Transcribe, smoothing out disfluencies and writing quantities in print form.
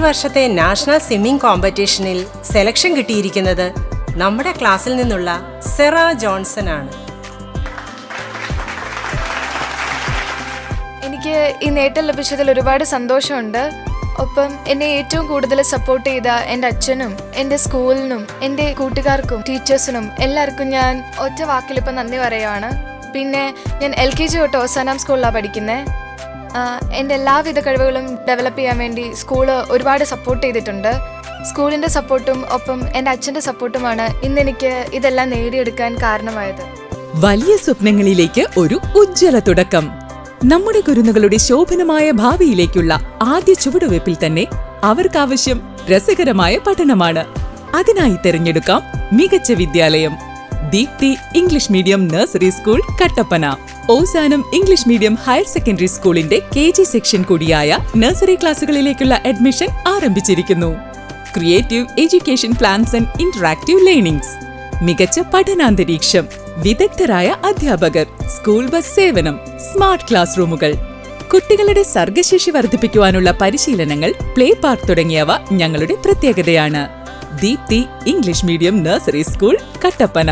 വർഷത്തെ national swimming കോമ്പറ്റീഷനിൽ selection കിട്ടിയിരിക്കുന്നത് നമ്മുടെ ക്ലാസ്സിൽ നിന്നുള്ള സെറ ജോൺസൺ ആണ്. എനിക്ക് ഈ നേട്ടം ലഭിച്ചതിൽ ഒരുപാട് സന്തോഷമുണ്ട്. ഒപ്പം എന്നെ ഏറ്റവും കൂടുതൽ സപ്പോർട്ട് ചെയ്ത എൻ്റെ അച്ഛനും എൻ്റെ സ്കൂളിനും എൻ്റെ കൂട്ടുകാർക്കും ടീച്ചേഴ്സിനും എല്ലാവർക്കും ഞാൻ ഒറ്റ വാക്കിലിപ്പം നന്ദി പറയുകയാണ്. പിന്നെ ഞാൻ LKG തൊട്ട് ഓസാനാം സ്കൂളിലാണ് പഠിക്കുന്നത്. എൻ്റെ എല്ലാവിധ കഴിവുകളും ഡെവലപ്പ് ചെയ്യാൻ വേണ്ടി സ്കൂള് ഒരുപാട് സപ്പോർട്ട് ചെയ്തിട്ടുണ്ട്. സ്കൂളിൻ്റെ സപ്പോർട്ടും ഒപ്പം എൻ്റെ അച്ഛൻ്റെ സപ്പോർട്ടുമാണ് ഇന്നെനിക്ക് ഇതെല്ലാം നേടിയെടുക്കാൻ കാരണമായത്. വലിയ സ്വപ്നങ്ങളിലേക്ക് ഒരു ഉജ്ജ്വല തുടക്കം. നമ്മുടെ കുരുന്നുകളുടെ ശോഭനമായ ഭാവിയിലേക്കുള്ള ആദ്യ ചുവടുവയ്പിൽ തന്നെ അവർക്കാവശ്യം രസകരമായ പഠനമാണ്. അതിനായി തിരഞ്ഞെടുക്കാം മികച്ച വിദ്യാലയം Deepthi English medium nursery school, Kattappana. Ozanam English medium higher secondary സ്കൂളിന്റെ KG സെക്ഷൻ കൂടിയായ നഴ്സറി ക്ലാസുകളിലേക്കുള്ള അഡ്മിഷൻ ആരംഭിച്ചിരിക്കുന്നു. Creative education plans and interactive learnings, മികച്ച പഠനാന്തരീക്ഷം, വിദഗ്ധരായ അധ്യാപകർ, സ്കൂൾ ബസ് സേവനം, സ്മാർട്ട് ക്ലാസ് റൂമുകൾ, കുട്ടികളുടെ സർഗശേഷി വർദ്ധിപ്പിക്കുവാനുള്ള പരിശീലനങ്ങൾ, പ്ലേ പാർക്ക് തുടങ്ങിയവ ഞങ്ങളുടെ പ്രത്യേകതയാണ്. Deepthi English medium nursery school, Kattappana.